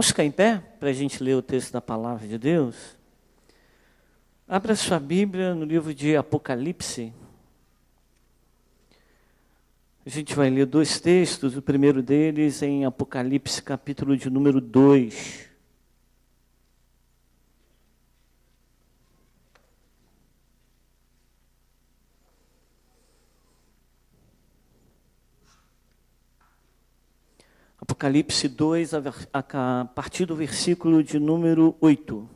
Vamos ficar em pé para a gente ler o texto da palavra de Deus? Abra sua Bíblia no livro de Apocalipse. A gente vai ler dois textos, o primeiro deles em Apocalipse, capítulo de número 2. Apocalipse 2, a partir do versículo de número 8.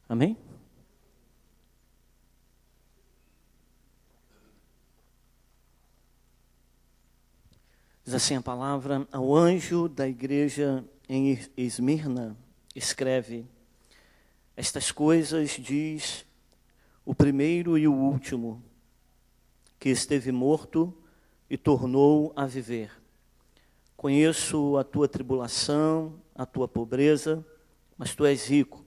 Amém? Diz assim a palavra: ao anjo da igreja em Esmirna, escreve: estas coisas diz o primeiro e o último, que esteve morto e tornou a viver. Conheço a tua tribulação, a tua pobreza, mas tu és rico.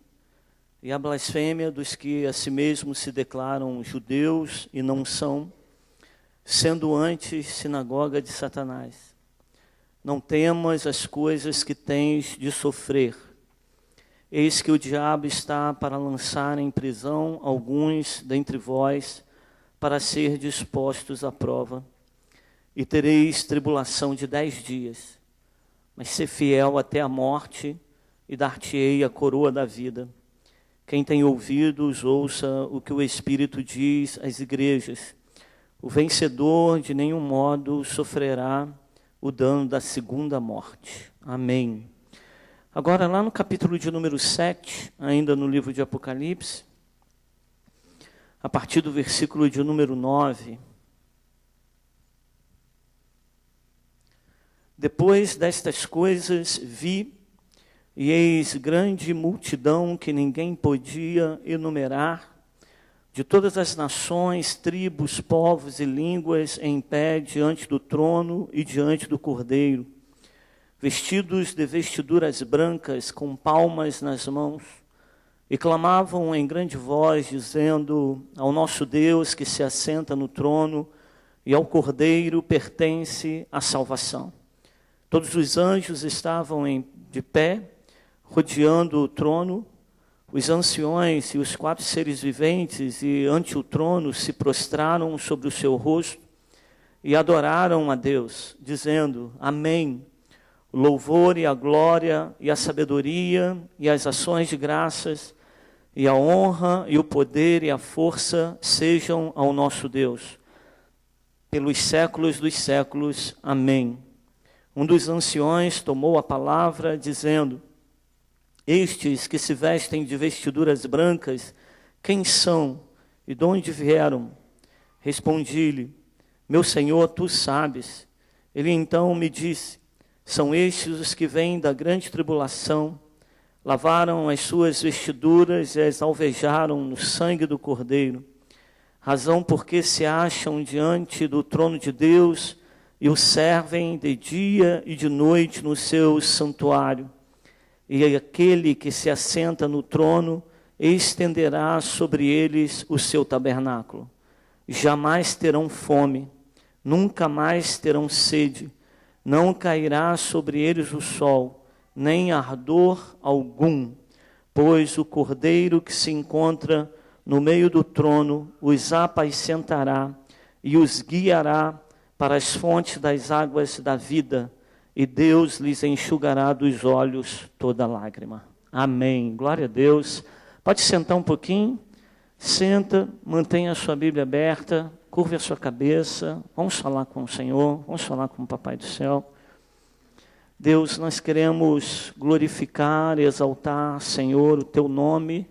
E a blasfêmia dos que a si mesmos se declaram judeus e não são, sendo antes sinagoga de Satanás. Não temas as coisas que tens de sofrer. Eis que o diabo está para lançar em prisão alguns dentre vós, para ser dispostos à prova. E tereis tribulação de 10 dias. Mas ser fiel até a morte, e dar-te-ei a coroa da vida. Quem tem ouvidos, ouça o que o Espírito diz às igrejas. O vencedor de nenhum modo sofrerá o dano da segunda morte. Amém. Agora, lá no capítulo de número 7, ainda no livro de Apocalipse, a partir do versículo de número 9. Depois destas coisas vi, e eis grande multidão que ninguém podia enumerar, de todas as nações, tribos, povos e línguas, em pé diante do trono e diante do Cordeiro, vestidos de vestiduras brancas, com palmas nas mãos, e clamavam em grande voz, dizendo: ao nosso Deus que se assenta no trono e ao Cordeiro pertence a salvação. Todos os anjos estavam de pé, rodeando o trono. Os anciões e os 4 seres viventes e ante o trono se prostraram sobre o seu rosto e adoraram a Deus, dizendo: amém. O louvor e a glória e a sabedoria e as ações de graças e a honra e o poder e a força sejam ao nosso Deus, pelos séculos dos séculos. Amém. Um dos anciões tomou a palavra, dizendo: estes que se vestem de vestiduras brancas, quem são e de onde vieram? Respondi-lhe: meu Senhor, tu sabes. Ele então me disse: são estes os que vêm da grande tribulação, lavaram as suas vestiduras e as alvejaram no sangue do Cordeiro, razão porque se acham diante do trono de Deus e o servem de dia e de noite no seu santuário. E aquele que se assenta no trono estenderá sobre eles o seu tabernáculo. Jamais terão fome, nunca mais terão sede, não cairá sobre eles o sol, nem ardor algum, pois o Cordeiro que se encontra no meio do trono os apacentará e os guiará para as fontes das águas da vida, e Deus lhes enxugará dos olhos toda lágrima. Amém. Glória a Deus. Pode sentar um pouquinho. Senta, mantenha a sua Bíblia aberta, curve a sua cabeça. Vamos falar com o Senhor, vamos falar com o Papai do Céu. Deus, nós queremos glorificar, exaltar, Senhor, o Teu nome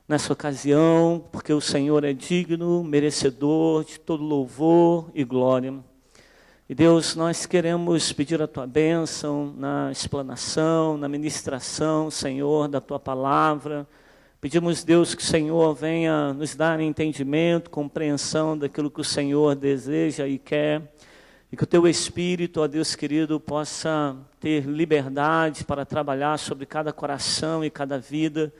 nessa ocasião, porque o Senhor é digno, merecedor de todo louvor e glória. E Deus, nós queremos pedir a Tua bênção na explanação, na ministração, Senhor, da Tua palavra. Pedimos, Deus, que o Senhor venha nos dar entendimento, compreensão daquilo que o Senhor deseja e quer. E que o Teu Espírito, ó Deus querido, possa ter liberdade para trabalhar sobre cada coração e cada vida.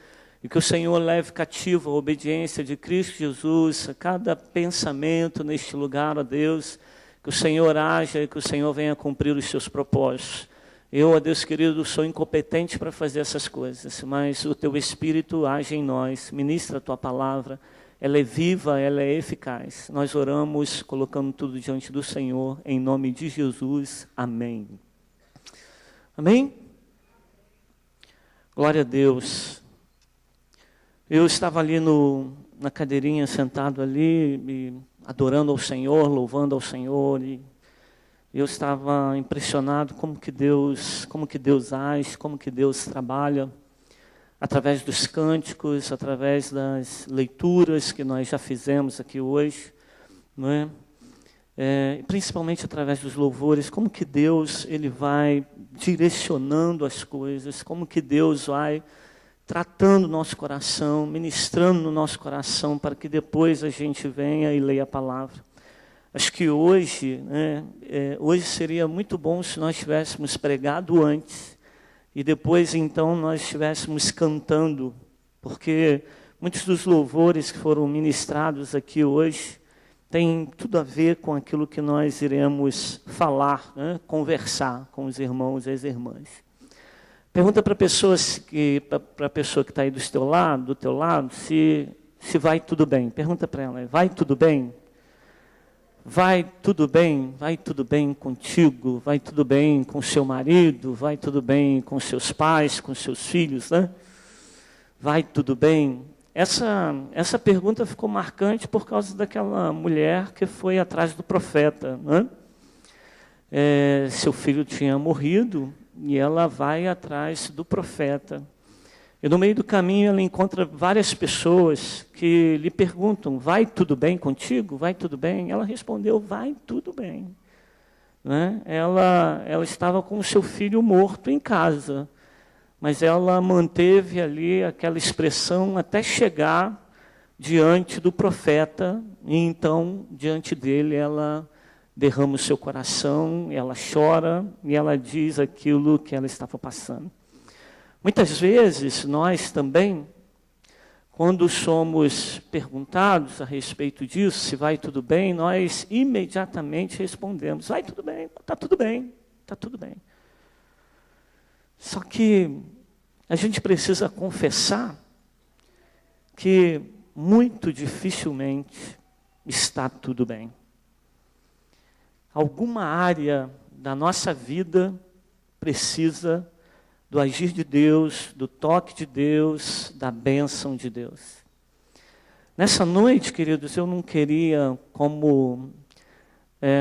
E que o Senhor leve cativo a obediência de Cristo Jesus, a cada pensamento neste lugar, ó Deus, que o Senhor haja e que o Senhor venha cumprir os seus propósitos. Eu, ó Deus querido, sou incompetente para fazer essas coisas, mas o Teu Espírito age em nós, ministra a Tua palavra, ela é viva, ela é eficaz. Nós oramos colocando tudo diante do Senhor, em nome de Jesus. Amém. Amém? Glória a Deus. Eu estava ali na cadeirinha, sentado ali, adorando ao Senhor, louvando ao Senhor, e eu estava impressionado como que Deus age, como que Deus trabalha, através dos cânticos, através das leituras que nós já fizemos aqui hoje, não é? Principalmente através dos louvores, como que Deus ele vai direcionando as coisas, como que Deus vai tratando o nosso coração, ministrando no nosso coração, para que depois a gente venha e leia a palavra. Acho que hoje, hoje seria muito bom se nós tivéssemos pregado antes, e depois então nós estivéssemos cantando, porque muitos dos louvores que foram ministrados aqui hoje, têm tudo a ver com aquilo que nós iremos falar, conversar com os irmãos e as irmãs. Pergunta para a pessoa que está aí do teu lado, se vai tudo bem. Pergunta para ela, vai tudo bem? Vai tudo bem? Vai tudo bem contigo? Vai tudo bem com seu marido? Vai tudo bem com seus pais, com seus filhos, né? Vai tudo bem? Essa pergunta ficou marcante por causa daquela mulher que foi atrás do profeta, né? Seu filho tinha morrido, e ela vai atrás do profeta. E no meio do caminho ela encontra várias pessoas que lhe perguntam, vai tudo bem contigo? Vai tudo bem? Ela respondeu, vai tudo bem. Né? Ela estava com o seu filho morto em casa, mas ela manteve ali aquela expressão até chegar diante do profeta, e então, diante dele, ela derrama o seu coração, ela chora e ela diz aquilo que ela estava passando. Muitas vezes, nós também, quando somos perguntados a respeito disso, se vai tudo bem, nós imediatamente respondemos, vai tudo bem, está tudo bem, está tudo bem. Só que a gente precisa confessar que muito dificilmente está tudo bem. Alguma área da nossa vida precisa do agir de Deus, do toque de Deus, da bênção de Deus. Nessa noite, queridos, eu não queria, como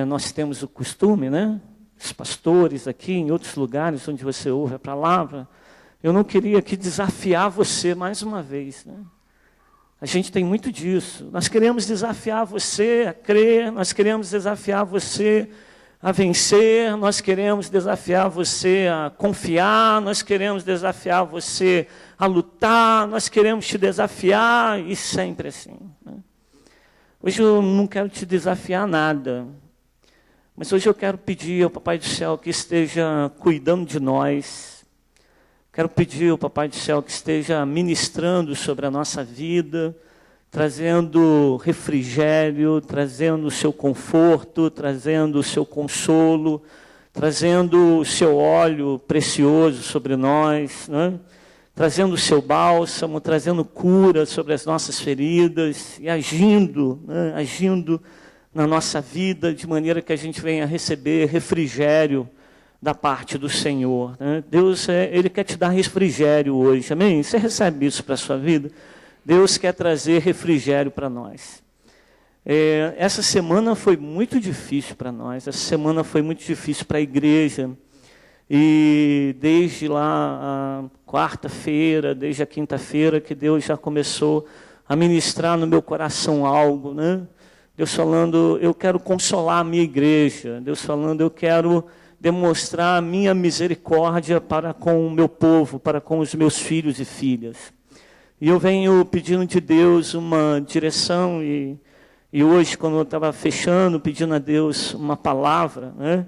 nós temos o costume, né? Os pastores aqui, em outros lugares onde você ouve a palavra, eu não queria aqui desafiar você mais uma vez, né? A gente tem muito disso. Nós queremos desafiar você a crer, nós queremos desafiar você a vencer, nós queremos desafiar você a confiar, nós queremos desafiar você a lutar, nós queremos te desafiar, e sempre assim, né? Hoje eu não quero te desafiar nada, mas hoje eu quero pedir ao Papai do Céu que esteja cuidando de nós. Quero pedir ao Papai do Céu que esteja ministrando sobre a nossa vida, trazendo refrigério, trazendo o seu conforto, trazendo o seu consolo, trazendo o seu óleo precioso sobre nós, né? Trazendo o seu bálsamo, trazendo cura sobre as nossas feridas e agindo, né? Agindo na nossa vida de maneira que a gente venha receber refrigério da parte do Senhor, né? Deus, Ele quer te dar refrigério hoje, amém? Você recebe isso para a sua vida? Deus quer trazer refrigério para nós. Essa semana foi muito difícil para nós, essa semana foi muito difícil para a igreja, e desde lá a quarta-feira, desde a quinta-feira, que Deus já começou a ministrar no meu coração algo, né? Deus falando, eu quero consolar a minha igreja, Deus falando, eu quero demonstrar a minha misericórdia para com o meu povo, para com os meus filhos e filhas. E eu venho pedindo de Deus uma direção, e hoje, quando eu estava fechando, pedindo a Deus uma palavra, né?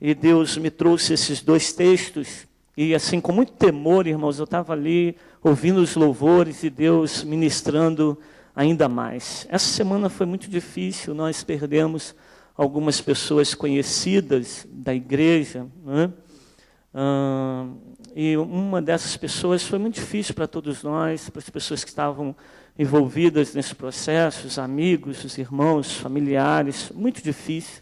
E Deus me trouxe esses dois textos, E assim, com muito temor, irmãos, eu estava ali ouvindo os louvores e Deus ministrando ainda mais. Essa semana foi muito difícil, nós perdemos algumas pessoas conhecidas da igreja, né? E uma dessas pessoas foi muito difícil para todos nós, para as pessoas que estavam envolvidas nesse processo, os amigos, os irmãos, familiares, muito difícil.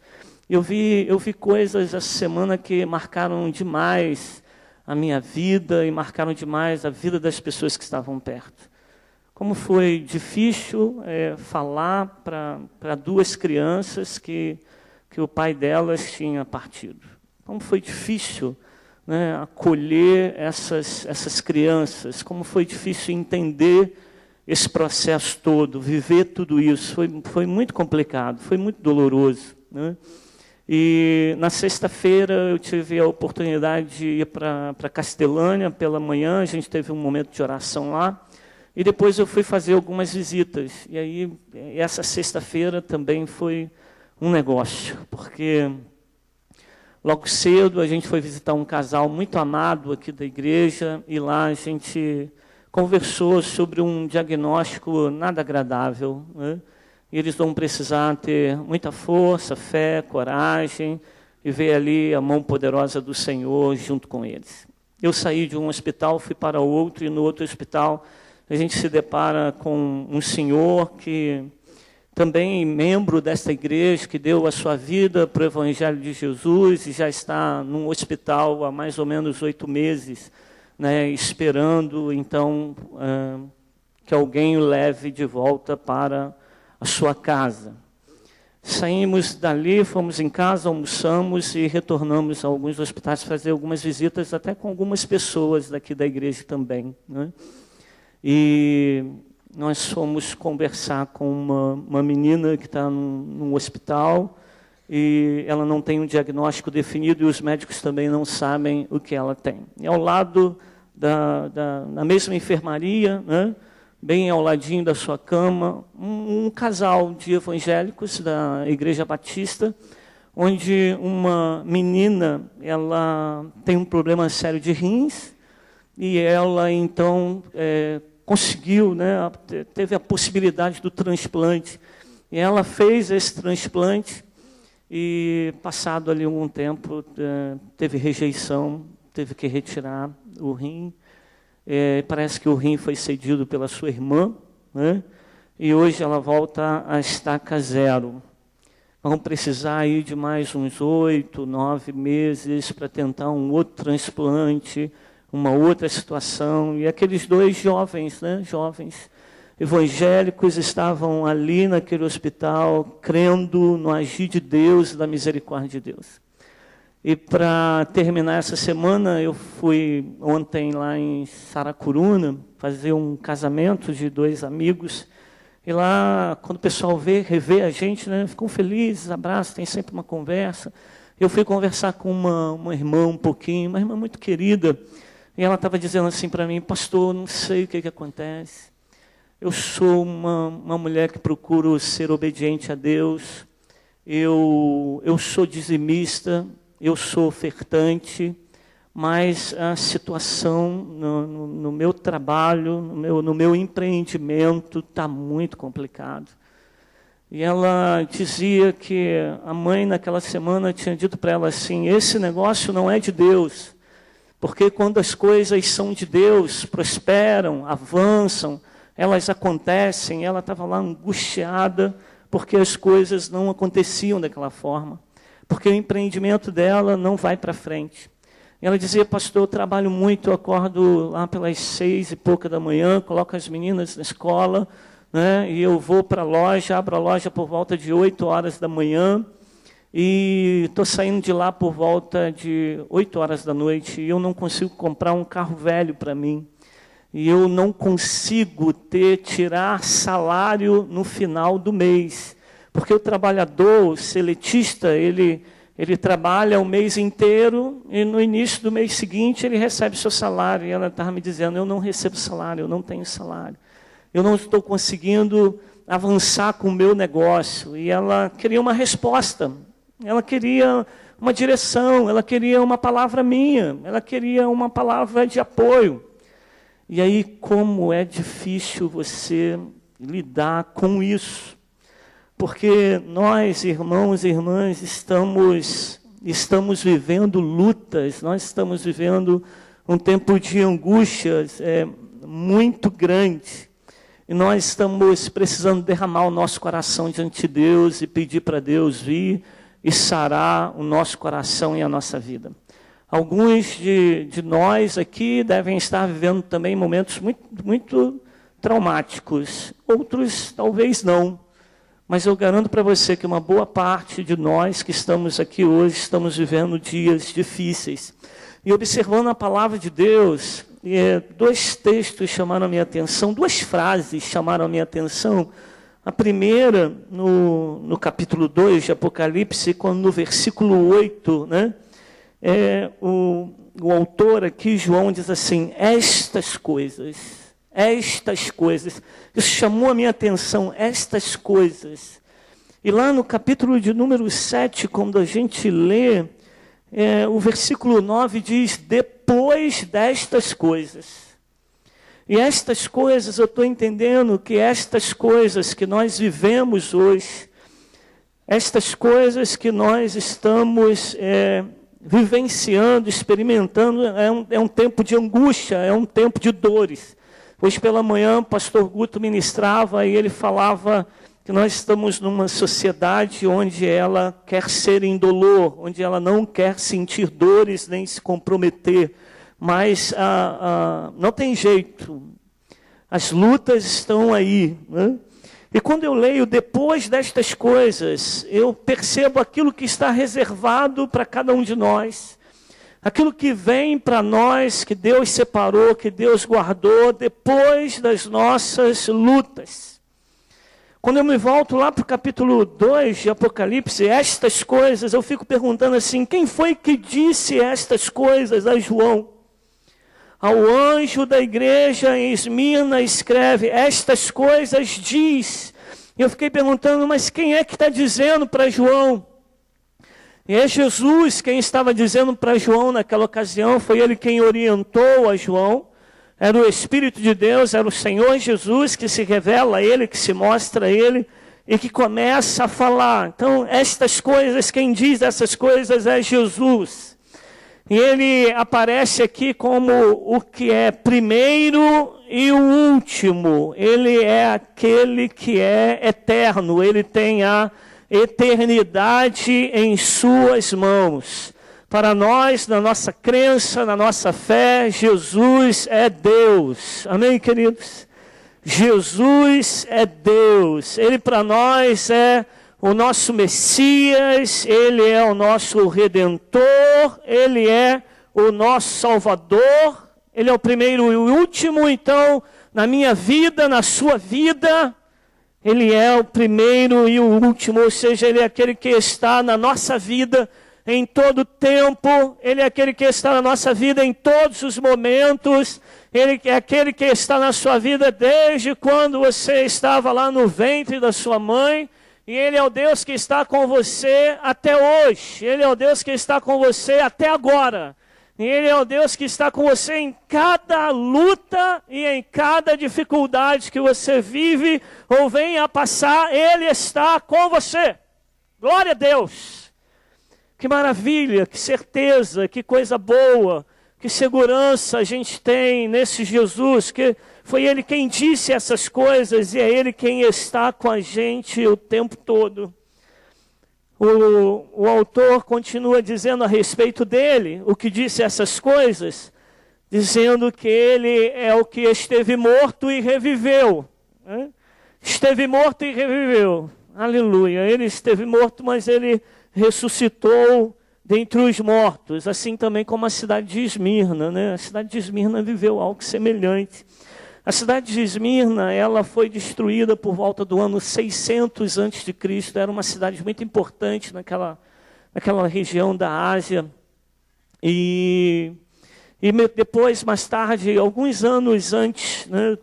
Eu vi coisas essa semana que marcaram demais a minha vida e marcaram demais a vida das pessoas que estavam perto. Como foi difícil falar para duas crianças que o pai delas tinha partido. Como foi difícil, né, acolher essas crianças, como foi difícil entender esse processo todo, viver tudo isso. Foi muito complicado, foi muito doloroso, né? E na sexta-feira eu tive a oportunidade de ir para Castelânia pela manhã, a gente teve um momento de oração lá, e depois eu fui fazer algumas visitas. E aí, essa sexta-feira também foi um negócio, porque logo cedo a gente foi visitar um casal muito amado aqui da igreja, e lá a gente conversou sobre um diagnóstico nada agradável, né? E eles vão precisar ter muita força, fé, coragem, e ver ali a mão poderosa do Senhor junto com eles. Eu saí de um hospital, fui para outro, e no outro hospital a gente se depara com um senhor que também membro desta igreja, que deu a sua vida para o Evangelho de Jesus e já está num hospital há mais ou menos 8 meses, né, esperando, então, que alguém o leve de volta para a sua casa. Saímos dali, fomos em casa, almoçamos e retornamos a alguns hospitais fazer algumas visitas, até com algumas pessoas daqui da igreja também, né? E nós fomos conversar com uma menina que está num hospital e ela não tem um diagnóstico definido e os médicos também não sabem o que ela tem. E ao lado na mesma enfermaria, né, bem ao ladinho da sua cama, um casal de evangélicos da Igreja Batista, onde uma menina ela tem um problema sério de rins e ela então conseguiu, né, teve a possibilidade do transplante. E ela fez esse transplante e, passado ali algum tempo, teve rejeição, teve que retirar o rim. Parece que o rim foi cedido pela sua irmã, né? E hoje ela volta a estaca zero. Vão precisar aí de mais uns 8, 9 meses para tentar um outro transplante, uma outra situação. E aqueles dois jovens, né, jovens evangélicos, estavam ali naquele hospital, crendo no agir de Deus e da misericórdia de Deus. E para terminar essa semana, eu fui ontem lá em Saracuruna fazer um casamento de 2 amigos. E lá, quando o pessoal revê a gente, né, ficam felizes, abraçam, tem sempre uma conversa. Eu fui conversar com uma irmã um pouquinho, uma irmã muito querida, e ela estava dizendo assim para mim: pastor, não sei o que acontece. Eu sou uma mulher que procuro ser obediente a Deus, eu sou dizimista, eu sou ofertante, mas a situação no meu trabalho, no meu empreendimento está muito complicado. E ela dizia que a mãe naquela semana tinha dito para ela assim: esse negócio não é de Deus, porque quando as coisas são de Deus, prosperam, avançam, elas acontecem. Ela estava lá angustiada porque as coisas não aconteciam daquela forma, porque o empreendimento dela não vai para frente. E ela dizia: pastor, eu trabalho muito, eu acordo lá pelas 6 e pouca da manhã, coloco as meninas na escola, né, e eu vou para a loja, abro a loja por volta de 8 horas da manhã, e estou saindo de lá por volta de 8 horas da noite, e eu não consigo comprar um carro velho para mim. E eu não consigo tirar salário no final do mês, porque o trabalhador, o seletista, ele trabalha o mês inteiro e no início do mês seguinte ele recebe seu salário. E ela estava me dizendo: eu não recebo salário, eu não tenho salário. Eu não estou conseguindo avançar com o meu negócio. E ela queria uma resposta. Ela queria uma direção, ela queria uma palavra minha, ela queria uma palavra de apoio. E aí, como é difícil você lidar com isso. Porque nós, irmãos e irmãs, estamos vivendo lutas, nós estamos vivendo um tempo de angústias muito grande. E nós estamos precisando derramar o nosso coração diante de Deus e pedir para Deus vir e sarar o nosso coração e a nossa vida. Alguns de nós aqui devem estar vivendo também momentos muito traumáticos. Outros talvez não. Mas eu garanto para você que uma boa parte de nós que estamos aqui hoje estamos vivendo dias difíceis. E observando a palavra de Deus, dois textos chamaram a minha atenção, duas frases chamaram a minha atenção. A primeira, no capítulo 2 de Apocalipse, quando no versículo 8, né, o autor aqui, João, diz assim, estas coisas, isso chamou a minha atenção, estas coisas. E lá no capítulo de número 7, quando a gente lê, o versículo 9 diz, depois destas coisas. E estas coisas, eu estou entendendo que estas coisas que nós vivemos hoje, estas coisas que nós estamos vivenciando, experimentando, é um tempo de angústia, é um tempo de dores. Hoje pela manhã o pastor Guto ministrava e ele falava que nós estamos numa sociedade onde ela quer ser indolor, onde ela não quer sentir dores nem se comprometer. Mas não tem jeito, as lutas estão aí, né? E quando eu leio depois destas coisas, eu percebo aquilo que está reservado para cada um de nós, aquilo que vem para nós, que Deus separou, que Deus guardou depois das nossas lutas. Quando eu me volto lá para o capítulo 2 de Apocalipse, estas coisas, eu fico perguntando assim, quem foi que disse estas coisas a João? Ao anjo da igreja em Esmirna escreve, estas coisas diz. E eu fiquei perguntando, mas quem é que está dizendo para João? E é Jesus quem estava dizendo para João naquela ocasião, foi ele quem orientou a João. Era o Espírito de Deus, era o Senhor Jesus que se revela a ele, que se mostra a ele e que começa a falar. Então, estas coisas, quem diz essas coisas é Jesus. E ele aparece aqui como o que é primeiro e o último. Ele é aquele que é eterno, ele tem a eternidade em suas mãos. Para nós, na nossa crença, na nossa fé, Jesus é Deus. Amém, queridos? Jesus é Deus. Ele para nós é o nosso Messias, Ele é o nosso Redentor, Ele é o nosso Salvador, Ele é o primeiro e o último. Então, na minha vida, na sua vida, Ele é o primeiro e o último, ou seja, Ele é aquele que está na nossa vida em todo tempo, Ele é aquele que está na nossa vida em todos os momentos, Ele é aquele que está na sua vida desde quando você estava lá no ventre da sua mãe, e Ele é o Deus que está com você até hoje, Ele é o Deus que está com você até agora, e Ele é o Deus que está com você em cada luta e em cada dificuldade que você vive ou venha a passar, Ele está com você. Glória a Deus! Que maravilha, que certeza, que coisa boa, que segurança a gente tem nesse Jesus, que foi Ele quem disse essas coisas e é Ele quem está com a gente o tempo todo. O autor continua dizendo a respeito dele, o que disse essas coisas, dizendo que Ele é o que esteve morto e reviveu. Né? Esteve morto e reviveu. Aleluia, Ele esteve morto, mas Ele ressuscitou dentre os mortos, assim também como a cidade de Esmirna, né? A cidade de Esmirna viveu algo semelhante. A cidade de Esmirna, ela foi destruída por volta do ano 600 a.C., era uma cidade muito importante naquela região da Ásia. E depois, mais tarde, alguns anos antes, né,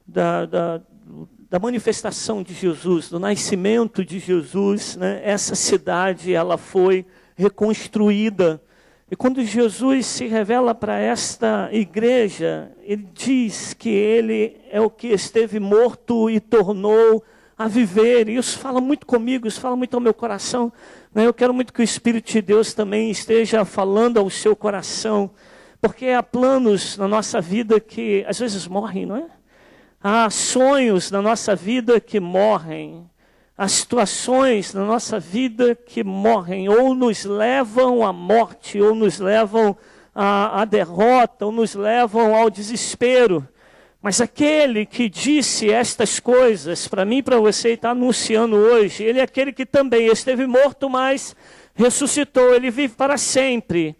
da manifestação de Jesus, do nascimento de Jesus, né, essa cidade ela foi reconstruída. E quando Jesus se revela para esta igreja, ele diz que ele é o que esteve morto e tornou a viver. E isso fala muito comigo, isso fala muito ao meu coração. Eu quero muito que o Espírito de Deus também esteja falando ao seu coração, porque há planos na nossa vida que às vezes morrem, não é? Há sonhos na nossa vida que morrem. Há situações na nossa vida que morrem, ou nos levam à morte, ou nos levam à derrota, ou nos levam ao desespero. Mas aquele que disse estas coisas, para mim e para você, e está anunciando hoje, ele é aquele que também esteve morto, mas ressuscitou, ele vive para sempre.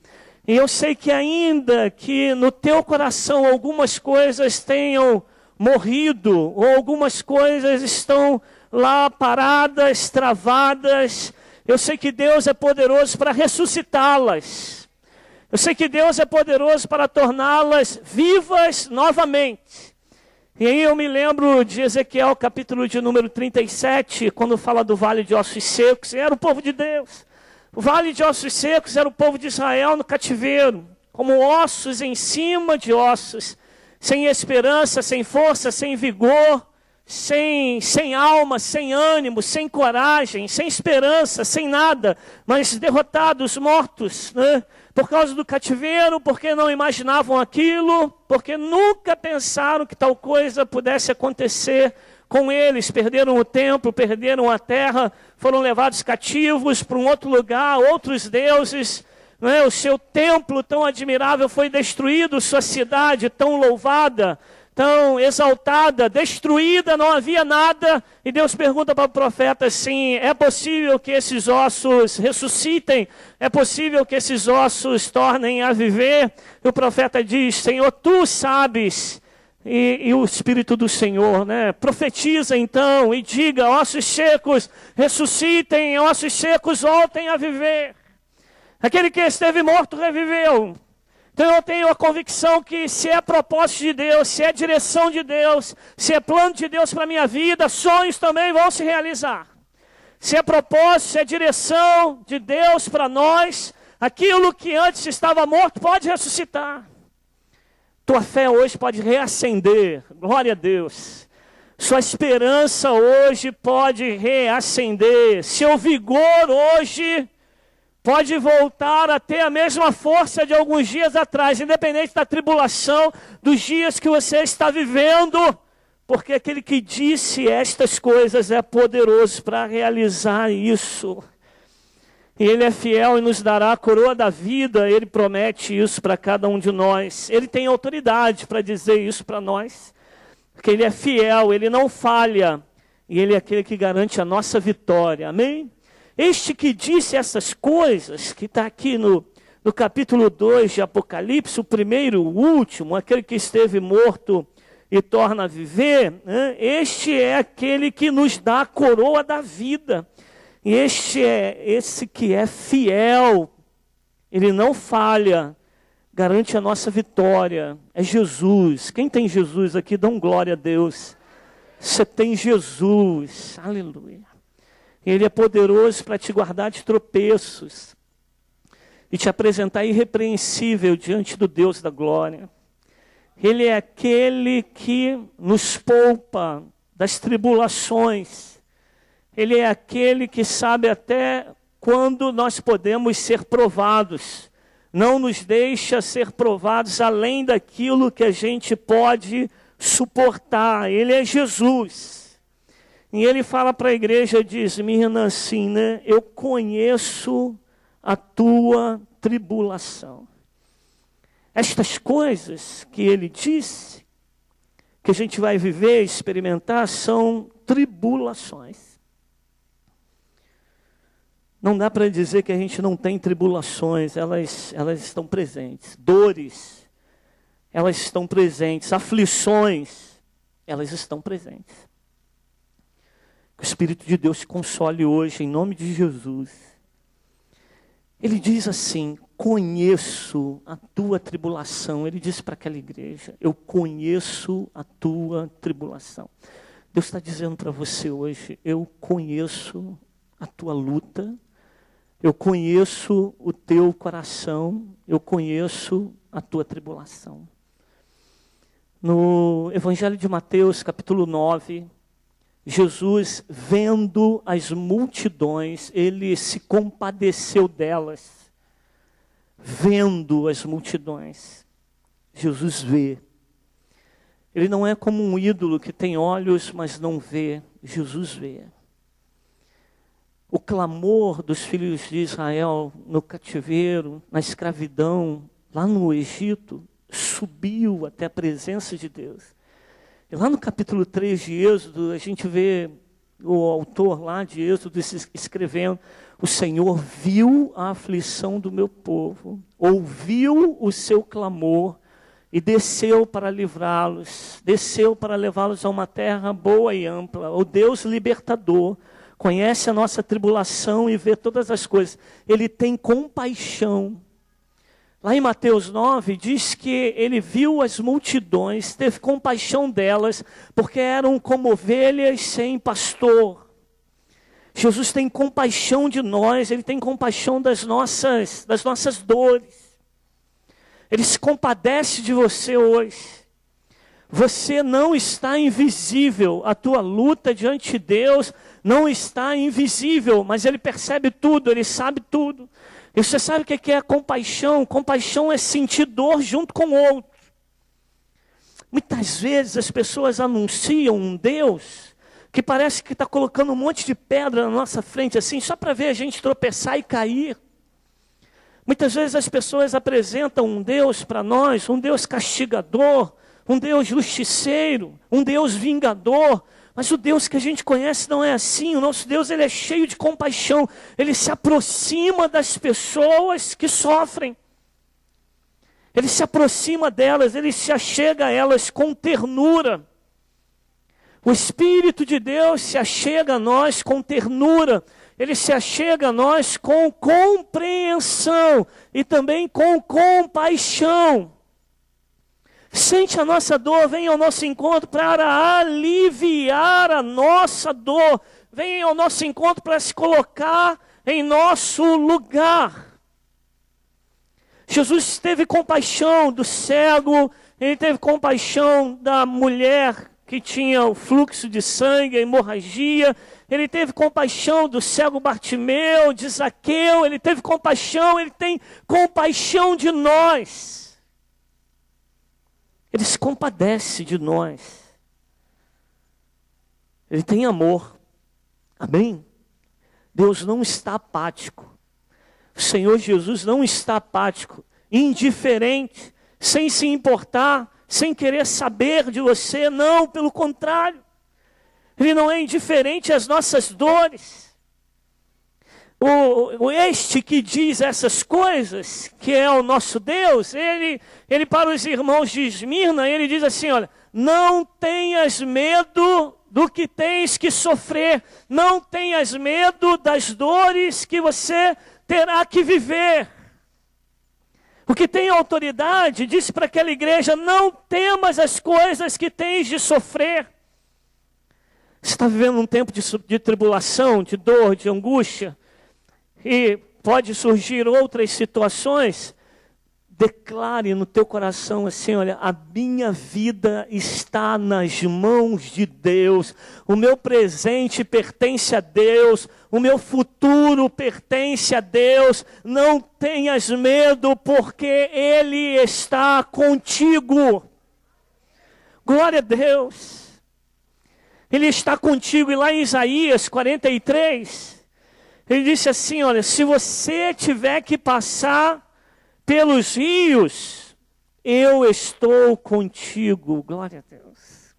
E eu sei que ainda que no teu coração algumas coisas tenham morrido, ou algumas coisas estão lá paradas, travadas, eu sei que Deus é poderoso para ressuscitá-las. Eu sei que Deus é poderoso para torná-las vivas novamente. E aí eu me lembro de Ezequiel, capítulo de número 37, quando fala do vale de ossos secos, era o povo de Deus. O vale de ossos secos era o povo de Israel no cativeiro, como ossos em cima de ossos, sem esperança, sem força, sem vigor, sem alma, sem ânimo, sem coragem, sem esperança, sem nada, mas derrotados, mortos, né? Por causa do cativeiro, porque não imaginavam aquilo, porque nunca pensaram que tal coisa pudesse acontecer com eles. Perderam o templo, perderam a terra, foram levados cativos para um outro lugar, outros deuses, né? O seu templo tão admirável foi destruído, sua cidade tão louvada, tão exaltada, destruída, não havia nada. E Deus pergunta para o profeta assim: é possível que esses ossos ressuscitem? É possível que esses ossos tornem a viver? E o profeta diz: Senhor, tu sabes. E o Espírito do Senhor, né, profetiza então e diga: ossos secos ressuscitem, ossos secos voltem a viver. Aquele que esteve morto reviveu. Então eu tenho a convicção que se é propósito de Deus, se é direção de Deus, se é plano de Deus para a minha vida, sonhos também vão se realizar. Se é propósito, se é direção de Deus para nós, aquilo que antes estava morto pode ressuscitar. Tua fé hoje pode reacender, glória a Deus. Sua esperança hoje pode reacender. Seu vigor hoje pode voltar a ter a mesma força de alguns dias atrás, independente da tribulação, dos dias que você está vivendo, porque aquele que disse estas coisas é poderoso para realizar isso. E Ele é fiel e nos dará a coroa da vida. Ele promete isso para cada um de nós. Ele tem autoridade para dizer isso para nós, porque Ele é fiel, Ele não falha, e Ele é aquele que garante a nossa vitória. Amém? Este que disse essas coisas, que está aqui no capítulo 2 de Apocalipse, o primeiro, o último, aquele que esteve morto e torna a viver, né? Este é aquele que nos dá a coroa da vida. E este é esse que é fiel, ele não falha, garante a nossa vitória. É Jesus. Quem tem Jesus aqui, dão glória a Deus. Você tem Jesus, aleluia. Ele é poderoso para te guardar de tropeços e te apresentar irrepreensível diante do Deus da glória. Ele é aquele que nos poupa das tribulações. Ele é aquele que sabe até quando nós podemos ser provados. Não nos deixa ser provados além daquilo que a gente pode suportar. Ele é Jesus. E ele fala para a igreja, diz, menina, assim, né? Eu conheço a tua tribulação. Estas coisas que ele disse, que a gente vai viver, experimentar, são tribulações. Não dá para dizer que a gente não tem tribulações, elas estão presentes. Dores, elas estão presentes. Aflições, elas estão presentes. Que o Espírito de Deus te console hoje, em nome de Jesus. Ele diz assim, conheço a tua tribulação. Ele disse para aquela igreja, eu conheço a tua tribulação. Deus está dizendo para você hoje, eu conheço a tua luta, Eu conheço o teu coração, eu conheço a tua tribulação. No Evangelho de Mateus, capítulo 9, Jesus, vendo as multidões, ele se compadeceu delas. Vendo as multidões, Jesus vê. Ele não é como um ídolo que tem olhos, mas não vê. Jesus vê. O clamor dos filhos de Israel no cativeiro, na escravidão, lá no Egito, subiu até a presença de Deus. E lá no capítulo 3 de Êxodo, a gente vê o autor lá de Êxodo escrevendo: o Senhor viu a aflição do meu povo, ouviu o seu clamor e desceu para livrá-los, desceu para levá-los a uma terra boa e ampla. O Deus libertador conhece a nossa tribulação e vê todas as coisas. Ele tem compaixão. Lá em Mateus 9, diz que ele viu as multidões, teve compaixão delas, porque eram como ovelhas sem pastor. Jesus tem compaixão de nós, ele tem compaixão das nossas dores. Ele se compadece de você hoje. Você não está invisível, a tua luta diante de Deus não está invisível, mas ele percebe tudo, ele sabe tudo. E você sabe o que é compaixão? Compaixão é sentir dor junto com o outro. Muitas vezes as pessoas anunciam um Deus que parece que está colocando um monte de pedra na nossa frente, assim, só para ver a gente tropeçar e cair. Muitas vezes as pessoas apresentam um Deus para nós, um Deus castigador, um Deus justiceiro, um Deus vingador. Mas o Deus que a gente conhece não é assim. O nosso Deus, ele é cheio de compaixão. Ele se aproxima das pessoas que sofrem. Ele se aproxima delas, ele se achega a elas com ternura. O Espírito de Deus se achega a nós com ternura. Ele se achega a nós com compreensão e também com compaixão. Sente a nossa dor, vem ao nosso encontro para aliviar a nossa dor. Vem ao nosso encontro para se colocar em nosso lugar. Jesus teve compaixão do cego, ele teve compaixão da mulher que tinha o fluxo de sangue, a hemorragia. Ele teve compaixão do cego Bartimeu, de Zaqueu. Ele teve compaixão, ele tem compaixão de nós. Ele se compadece de nós. Ele tem amor. Amém? Deus não está apático. O Senhor Jesus não está apático, indiferente, sem se importar, sem querer saber de você. Não, pelo contrário. Ele não é indiferente às nossas dores. Este que diz essas coisas, que é o nosso Deus, ele para os irmãos de Esmirna, ele diz assim, olha, não tenhas medo do que tens que sofrer, não tenhas medo das dores que você terá que viver. O que tem autoridade disse para aquela igreja, não temas as coisas que tens de sofrer. Você está vivendo um tempo de tribulação, de dor, de angústia, e pode surgir outras situações. Declare no teu coração assim, olha, a minha vida está nas mãos de Deus, o meu presente pertence a Deus, o meu futuro pertence a Deus, não tenhas medo porque Ele está contigo. Glória a Deus. Ele está contigo. E lá em Isaías 43, ele disse assim, olha, se você tiver que passar pelos rios, eu estou contigo. Glória a Deus.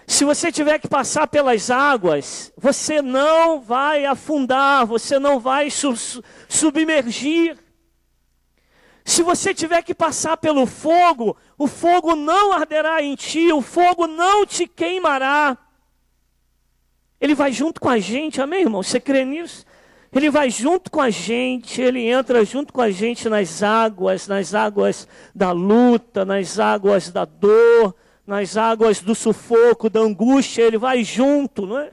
Se você tiver que passar pelas águas, você não vai afundar, você não vai submergir. Se você tiver que passar pelo fogo, o fogo não arderá em ti, o fogo não te queimará. Ele vai junto com a gente, amém, irmão? Você crê nisso? Ele vai junto com a gente, ele entra junto com a gente nas águas da luta, nas águas da dor, nas águas do sufoco, da angústia, ele vai junto, não é?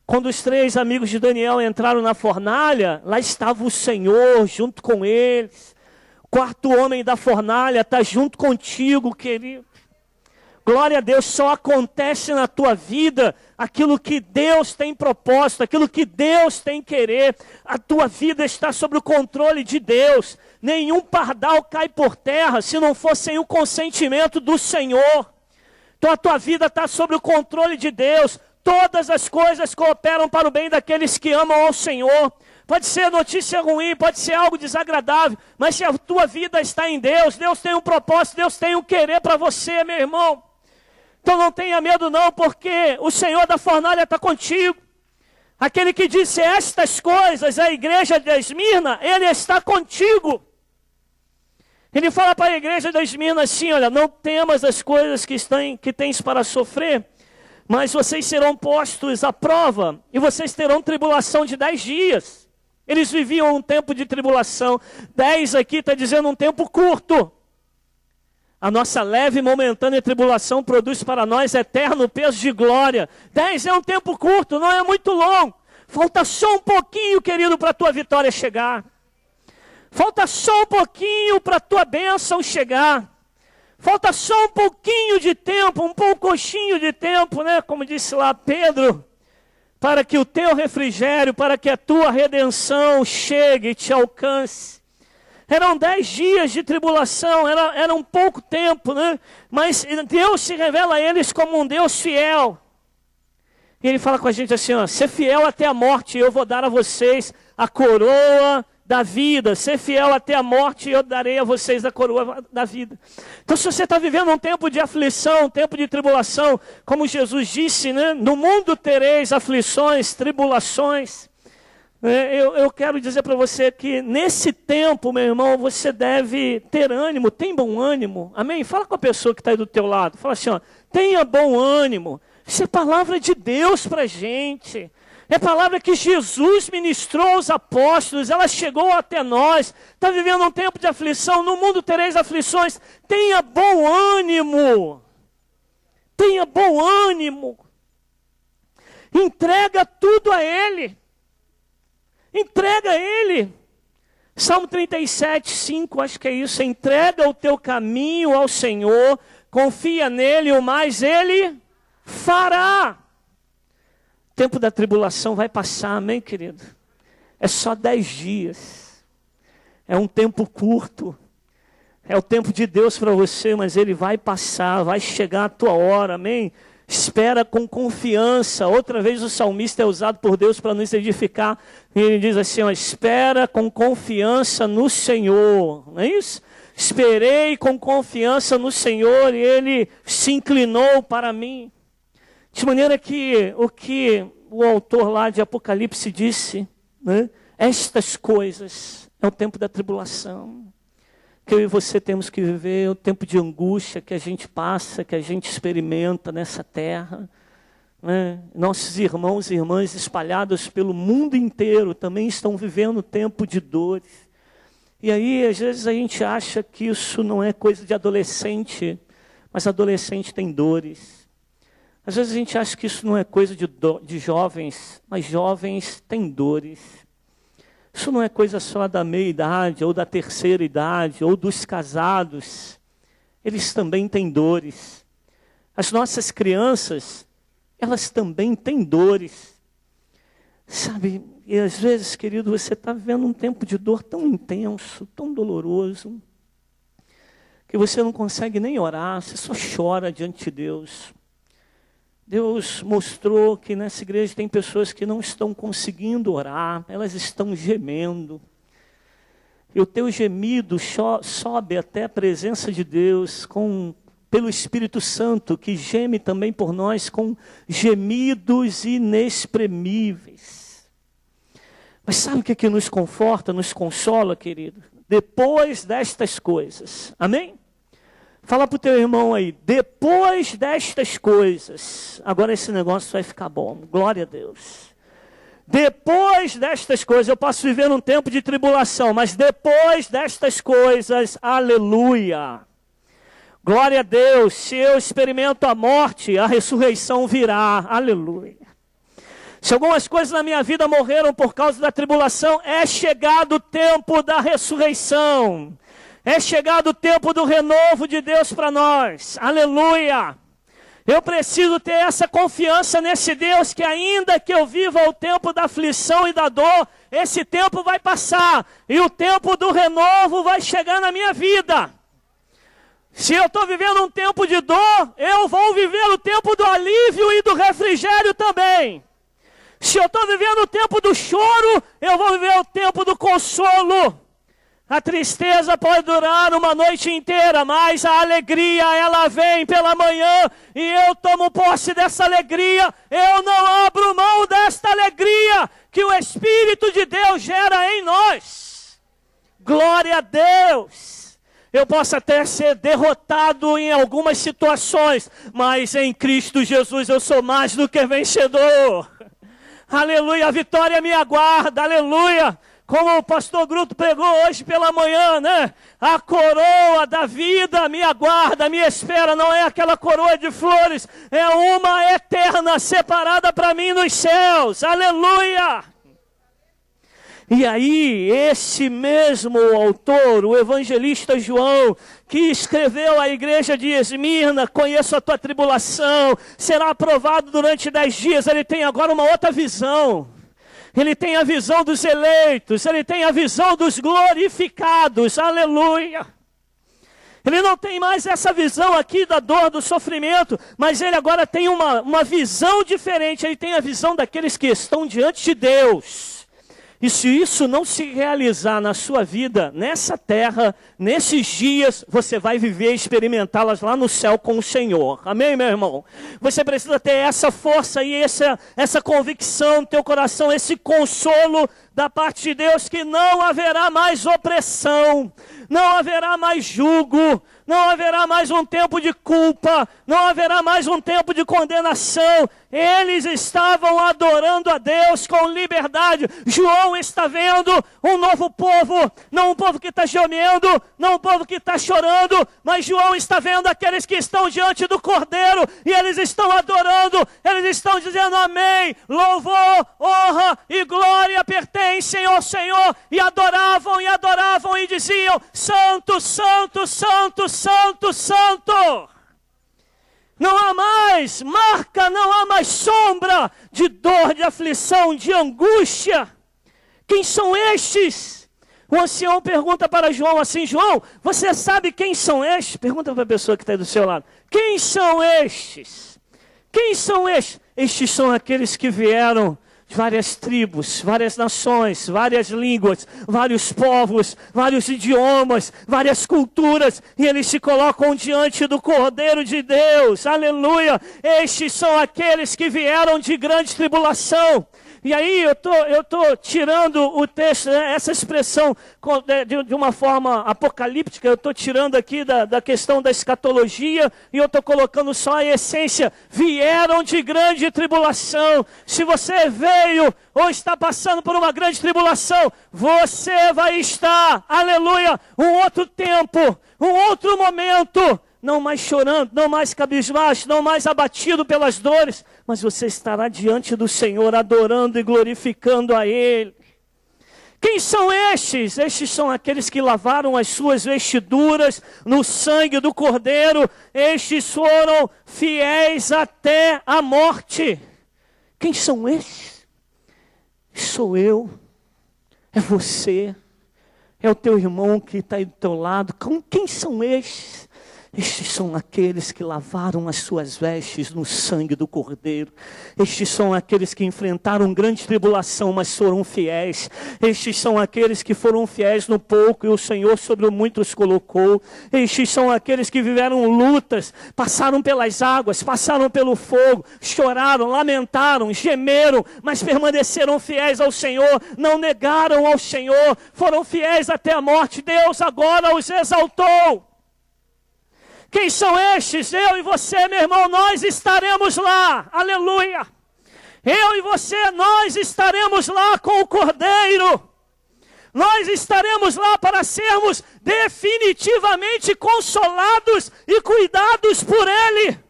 Quando os 3 amigos de Daniel entraram na fornalha, lá estava o Senhor junto com eles. O 4º homem da fornalha está junto contigo, querido. Glória a Deus, só acontece na tua vida aquilo que Deus tem propósito, aquilo que Deus tem querer. A tua vida está sob o controle de Deus. Nenhum pardal cai por terra se não for sem o consentimento do Senhor. Então a tua vida está sob o controle de Deus. Todas as coisas cooperam para o bem daqueles que amam ao Senhor. Pode ser notícia ruim, pode ser algo desagradável, mas se a tua vida está em Deus, Deus tem um propósito, Deus tem um querer para você, meu irmão. Então não tenha medo não, porque o Senhor da fornalha está contigo. Aquele que disse estas coisas à igreja de Esmirna, Ele está contigo. Ele fala para a igreja de Esmirna assim, olha, não temas as coisas que tens para sofrer, mas vocês serão postos à prova, e vocês terão tribulação de 10 dias. Eles viviam um tempo de tribulação. 10 aqui está dizendo um tempo curto. A nossa leve e momentânea tribulação produz para nós eterno peso de glória. 10 é um tempo curto, não é muito longo. Falta só um pouquinho, querido, para a tua vitória chegar. Falta só um pouquinho para a tua bênção chegar. Falta só um pouquinho de tempo, um pouquinho de tempo, né? Como disse lá Pedro, para que o teu refrigério, para que a tua redenção chegue e te alcance. Eram 10 dias de tribulação, era um pouco tempo, né? Mas Deus se revela a eles como um Deus fiel. E Ele fala com a gente assim, ó, ser fiel até a morte, eu vou dar a vocês a coroa da vida. Ser fiel até a morte, eu darei a vocês a coroa da vida. Então se você está vivendo um tempo de aflição, um tempo de tribulação, como Jesus disse, né? No mundo tereis aflições, tribulações. Eu quero dizer para você que nesse tempo, meu irmão, você deve ter ânimo, tem bom ânimo, amém? Fala com a pessoa que está aí do teu lado, fala assim, ó, tenha bom ânimo. Isso é palavra de Deus para a gente, é palavra que Jesus ministrou aos apóstolos, ela chegou até nós. Está vivendo um tempo de aflição, no mundo tereis aflições, tenha bom ânimo, tenha bom ânimo, entrega tudo a Ele. Entrega a Ele. Salmo 37, 5, acho que é isso. Entrega o teu caminho ao Senhor, confia nele, o mais Ele fará. O tempo da tribulação vai passar, amém, querido? É só 10 dias. É um tempo curto. É o tempo de Deus para você, mas Ele vai passar, vai chegar a tua hora, amém? Espera com confiança. Outra vez o salmista é usado por Deus para nos edificar. E ele diz assim, ó, espera com confiança no Senhor. Não é isso? Esperei com confiança no Senhor e Ele se inclinou para mim. De maneira que o autor lá de Apocalipse disse, né? Estas coisas é o tempo da tribulação. Que eu e você temos que viver o tempo de angústia que a gente passa, que a gente experimenta nessa terra. Né? Nossos irmãos e irmãs espalhados pelo mundo inteiro também estão vivendo tempo de dores. E aí, às vezes, a gente acha que isso não é coisa de adolescente, mas adolescente tem dores. Às vezes a gente acha que isso não é coisa de jovens, mas jovens têm dores. Isso não é coisa só da meia-idade, ou da terceira idade, ou dos casados. Eles também têm dores. As nossas crianças, elas também têm dores. Sabe, e às vezes, querido, você está vivendo um tempo de dor tão intenso, tão doloroso, que você não consegue nem orar, você só chora diante de Deus. Deus mostrou que nessa igreja tem pessoas que não estão conseguindo orar, elas estão gemendo. E o teu gemido sobe até a presença de Deus pelo Espírito Santo, que geme também por nós com gemidos inexprimíveis. Mas sabe o que nos conforta, nos consola, querido? Depois destas coisas, amém? Fala para o teu irmão aí, depois destas coisas, agora esse negócio vai ficar bom, glória a Deus. Depois destas coisas, eu posso viver num tempo de tribulação, mas depois destas coisas, aleluia. Glória a Deus, se eu experimento a morte, a ressurreição virá, aleluia. Se algumas coisas na minha vida morreram por causa da tribulação, é chegado o tempo da ressurreição. É chegado o tempo do renovo de Deus para nós. Aleluia! Eu preciso ter essa confiança nesse Deus, que ainda que eu viva o tempo da aflição e da dor, esse tempo vai passar. E o tempo do renovo vai chegar na minha vida. Se eu estou vivendo um tempo de dor, eu vou viver o tempo do alívio e do refrigério também. Se eu estou vivendo o tempo do choro, eu vou viver o tempo do consolo. A tristeza pode durar uma noite inteira, mas a alegria, ela vem pela manhã, e eu tomo posse dessa alegria. Eu não abro mão desta alegria que o Espírito de Deus gera em nós. Glória a Deus. Eu posso até ser derrotado em algumas situações, mas em Cristo Jesus eu sou mais do que vencedor. Aleluia, a vitória me aguarda, aleluia. Como o pastor Gruto pregou hoje pela manhã, né? A coroa da vida me aguarda, me espera. Não é aquela coroa de flores, é uma eterna separada para mim nos céus. Aleluia! E aí, esse mesmo autor, o evangelista João, que escreveu à igreja de Esmirna, conheço a tua tribulação, será aprovado durante 10 dias. Ele tem agora uma outra visão. Ele tem a visão dos eleitos, ele tem a visão dos glorificados, aleluia. Ele não tem mais essa visão aqui da dor, do sofrimento, mas ele agora tem uma visão diferente. Ele tem a visão daqueles que estão diante de Deus. E se isso não se realizar na sua vida, nessa terra, nesses dias, você vai viver e experimentá-las lá no céu com o Senhor. Amém, meu irmão? Você precisa ter essa força e essa convicção no teu coração, esse consolo da parte de Deus, que não haverá mais opressão, não haverá mais jugo, não haverá mais um tempo de culpa, não haverá mais um tempo de condenação. Eles estavam adorando a Deus com liberdade. João está vendo um novo povo, não um povo que está gemendo, não um povo que está chorando, mas João está vendo aqueles que estão diante do Cordeiro, e eles estão adorando, eles estão dizendo amém, louvor, honra e glória pertencem ao Senhor, e adoravam e diziam, santo, santo, santo, santo, santo. Não há mais marca, não há mais sombra de dor, de aflição, de angústia. Quem são estes? O ancião pergunta para João assim, João, você sabe quem são estes? Pergunta para a pessoa que está aí do seu lado. Quem são estes? Quem são estes? Estes são aqueles que vieram de várias tribos, várias nações, várias línguas, vários povos, vários idiomas, várias culturas, e eles se colocam diante do Cordeiro de Deus, aleluia. Estes são aqueles que vieram de grande tribulação. E aí eu tô tirando o texto, né, essa expressão de uma forma apocalíptica, eu estou tirando aqui da questão da escatologia, e eu estou colocando só a essência. Vieram de grande tribulação. Se você veio ou está passando por uma grande tribulação, você vai estar, aleluia, um outro tempo, um outro momento, não mais chorando, não mais cabisbaixo, não mais abatido pelas dores, mas você estará diante do Senhor, adorando e glorificando a Ele. Quem são estes? Estes são aqueles que lavaram as suas vestiduras no sangue do Cordeiro. Estes foram fiéis até a morte. Quem são estes? Sou eu, é você, é o teu irmão que está aí do teu lado. Quem são estes? Estes são aqueles que lavaram as suas vestes no sangue do Cordeiro. Estes são aqueles que enfrentaram grande tribulação, mas foram fiéis. Estes são aqueles que foram fiéis no pouco e o Senhor sobre o muito os colocou. Estes são aqueles que viveram lutas, passaram pelas águas, passaram pelo fogo, choraram, lamentaram, gemeram, mas permaneceram fiéis ao Senhor, não negaram ao Senhor, foram fiéis até a morte. Deus agora os exaltou. Quem são estes? Eu e você, meu irmão, nós estaremos lá, aleluia. Eu e você, nós estaremos lá com o Cordeiro. Nós estaremos lá para sermos definitivamente consolados e cuidados por Ele.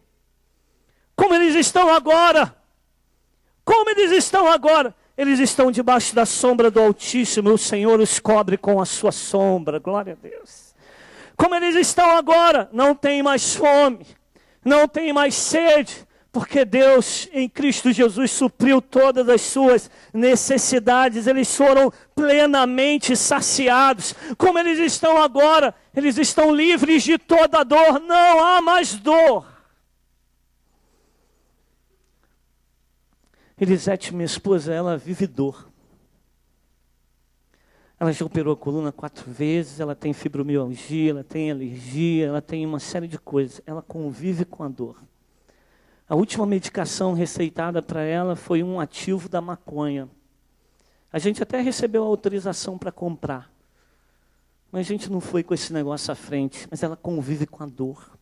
Como eles estão agora, Como eles estão agora? Eles estão debaixo da sombra do Altíssimo, o Senhor os cobre com a sua sombra. Glória a Deus. Como eles estão agora? Não tem mais fome, não tem mais sede, porque Deus em Cristo Jesus supriu todas as suas necessidades. Eles foram plenamente saciados. Como eles estão agora? Eles estão livres de toda dor. Não há mais dor. Elisete, minha esposa, ela vive dor. Ela já operou a coluna 4 vezes, ela tem fibromialgia, ela tem alergia, ela tem uma série de coisas. Ela convive com a dor. A última medicação receitada para ela foi um ativo da maconha. A gente até recebeu a autorização para comprar. Mas a gente não foi com esse negócio à frente. Mas ela convive com a dor.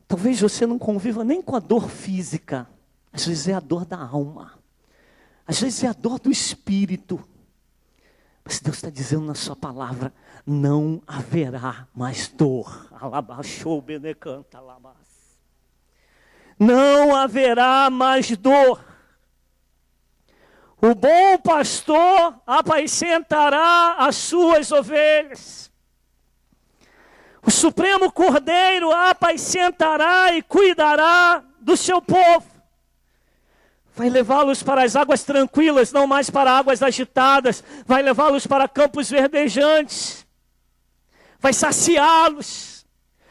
Talvez você não conviva nem com a dor física. Às vezes é a dor da alma. Às vezes é a dor do espírito. Mas Deus está dizendo na sua palavra, não haverá mais dor. Alabaxou, benecanta, alabás. Não haverá mais dor. O bom pastor apacentará as suas ovelhas. O Supremo Cordeiro apacentará e cuidará do seu povo. Vai levá-los para as águas tranquilas, não mais para águas agitadas. Vai levá-los para campos verdejantes. Vai saciá-los.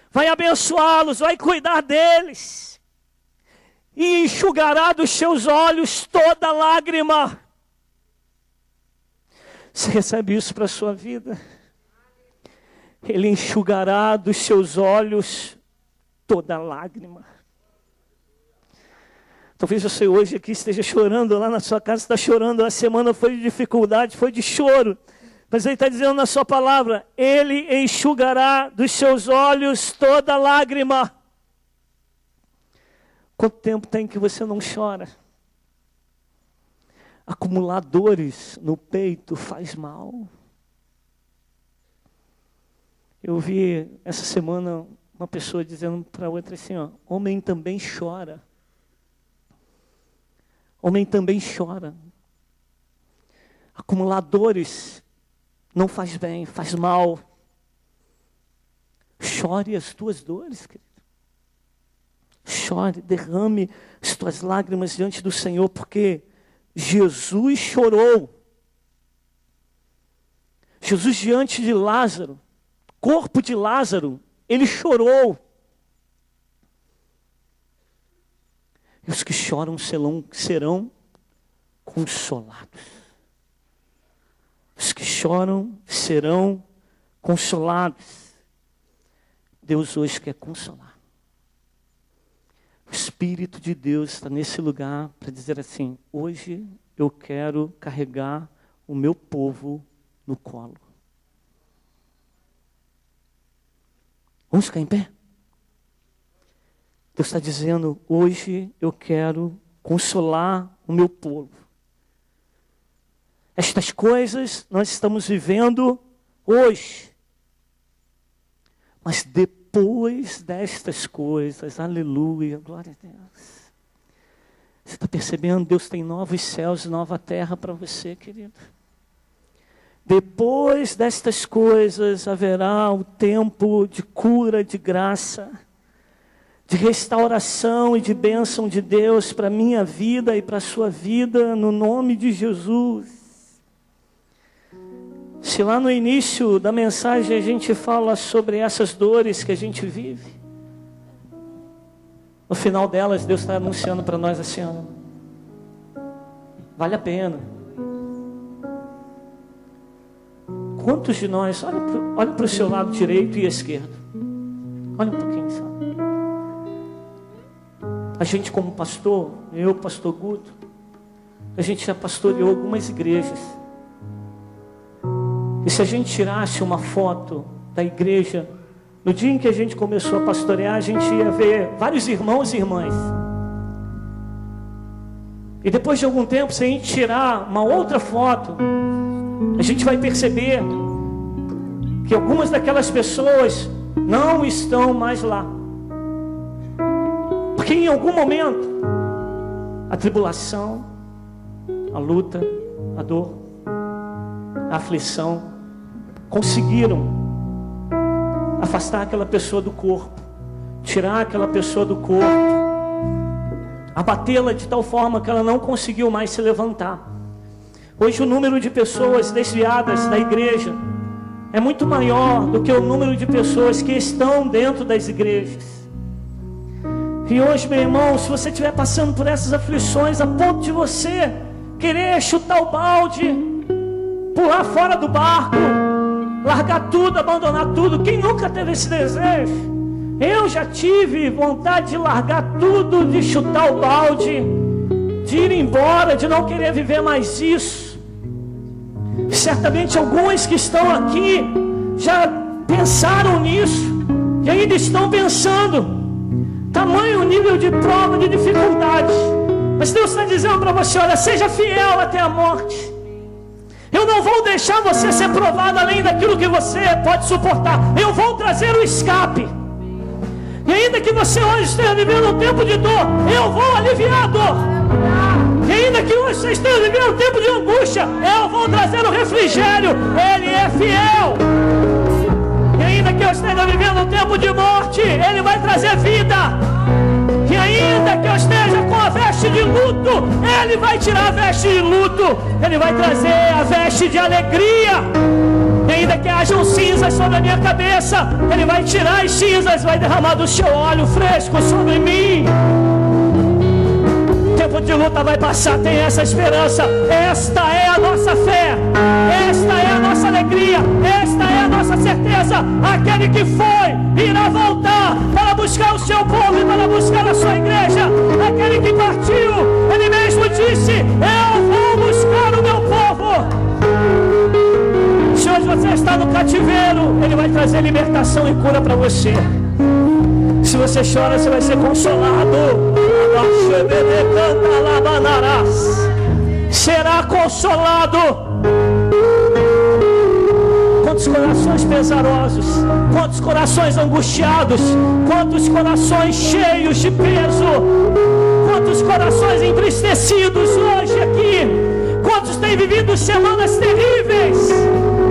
Vai abençoá-los, vai cuidar deles. E enxugará dos seus olhos toda lágrima. Você recebe isso para a sua vida? Ele enxugará dos seus olhos toda lágrima. Talvez você hoje aqui esteja chorando, lá na sua casa está chorando, a semana foi de dificuldade, foi de choro. Mas Ele está dizendo na sua palavra, Ele enxugará dos seus olhos toda lágrima. Quanto tempo tem que você não chora? Acumular dores no peito faz mal. Eu vi essa semana uma pessoa dizendo para outra assim, ó, homem também chora. Homem também chora. Acumular dores não faz bem, faz mal. Chore as tuas dores, querido. Chore, derrame as tuas lágrimas diante do Senhor, porque Jesus chorou. Jesus diante de Lázaro, corpo de Lázaro, ele chorou. E os que choram serão consolados. Os que choram serão consolados. Deus hoje quer consolar. O Espírito de Deus está nesse lugar para dizer assim, hoje eu quero carregar o meu povo no colo. Vamos ficar em pé? Deus está dizendo, hoje eu quero consolar o meu povo. Estas coisas nós estamos vivendo hoje. Mas depois destas coisas, aleluia, glória a Deus. Você está percebendo? Deus tem novos céus e nova terra para você, querido. Depois destas coisas haverá o tempo de cura, de graça, de restauração e de bênção de Deus para a minha vida e para a sua vida, no nome de Jesus. Se lá no início da mensagem a gente fala sobre essas dores que a gente vive, no final delas Deus está anunciando para nós assim, ó, vale a pena. Quantos de nós, olha para o seu lado direito e esquerdo, olha um pouquinho só. A gente como pastor, eu, pastor Guto, a gente já pastoreou algumas igrejas. E se a gente tirasse uma foto da igreja, no dia em que a gente começou a pastorear, a gente ia ver vários irmãos e irmãs. E depois de algum tempo, se a gente tirar uma outra foto, a gente vai perceber que algumas daquelas pessoas não estão mais lá. Porque em algum momento, a tribulação, a luta, a dor, a aflição, conseguiram afastar aquela pessoa do corpo, tirar aquela pessoa do corpo, abatê-la de tal forma que ela não conseguiu mais se levantar. Hoje o número de pessoas desviadas da igreja é muito maior do que o número de pessoas que estão dentro das igrejas. E hoje, meu irmão, se você estiver passando por essas aflições a ponto de você querer chutar o balde, pular fora do barco, largar tudo, abandonar tudo, quem nunca teve esse desejo? Eu já tive vontade de largar tudo, de chutar o balde, de ir embora, de não querer viver mais isso. Certamente alguns que estão aqui já pensaram nisso e ainda estão pensando. Tamanho nível de prova, de dificuldade. Mas Deus está dizendo para você: olha, seja fiel até a morte. Eu não vou deixar você ser provado além daquilo que você pode suportar. Eu vou trazer o escape. E ainda que você hoje esteja vivendo um tempo de dor, eu vou aliviar a dor. E ainda que hoje você esteja vivendo um tempo de angústia, eu vou trazer o refrigério. Ele é fiel. E ainda que eu esteja vivendo um tempo de morte, Ele vai trazer vida. E ainda que eu esteja com a veste de luto, Ele vai tirar a veste de luto. Ele vai trazer a veste de alegria. E ainda que hajam cinzas sobre a minha cabeça, Ele vai tirar as cinzas, vai derramar do seu óleo fresco sobre mim. O tempo de luta vai passar, tem essa esperança. Esta é a nossa fé, esta é a nossa alegria, esta é a nossa certeza. Aquele que foi, irá voltar para buscar o seu povo e para buscar a sua igreja. Aquele que partiu, Ele mesmo disse: eu vou buscar o meu povo. Se hoje você está no cativeiro, Ele vai trazer libertação e cura para você. Se você chora, você vai ser consolado. Será consolado. Quantos corações pesarosos, quantos corações angustiados, quantos corações cheios de peso, quantos corações entristecidos hoje aqui, quantos têm vivido semanas terríveis,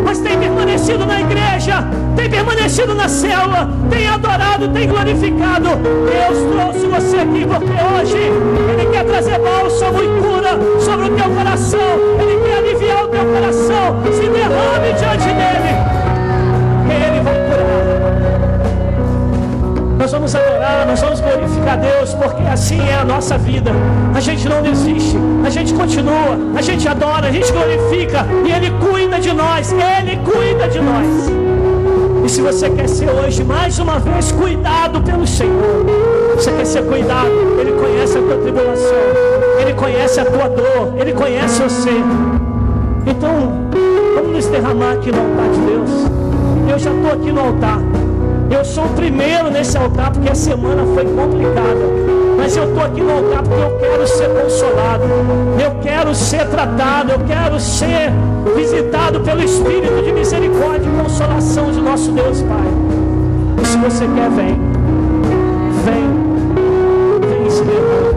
mas têm permanecido na igreja, têm permanecido na célula, têm adorado, têm glorificado. Deus trouxe você aqui porque hoje Ele quer trazer bálsamo e cura sobre o teu coração. Ele quer aliviar o teu coração. Se derrame diante dEle, Ele vai curar. Nós vamos adorar, nós vamos glorificar Deus, porque assim é a nossa vida. A gente não desiste, a gente continua, a gente adora, a gente glorifica, e Ele cuida de nós, Ele cuida de nós. E se você quer ser hoje, mais uma vez, cuidado pelo Senhor, você quer ser cuidado, Ele conhece a tua tribulação, Ele conhece a tua dor, Ele conhece você. Então, vamos nos derramar aqui no altar de Deus. Eu já estou aqui no altar. Eu sou o primeiro nesse altar porque a semana foi complicada. Mas eu estou aqui no altar porque eu quero ser consolado. Eu quero ser tratado. Eu quero ser visitado pelo Espírito de misericórdia e consolação de nosso Deus Pai. E se você quer, vem. Vem. Vem se levantar.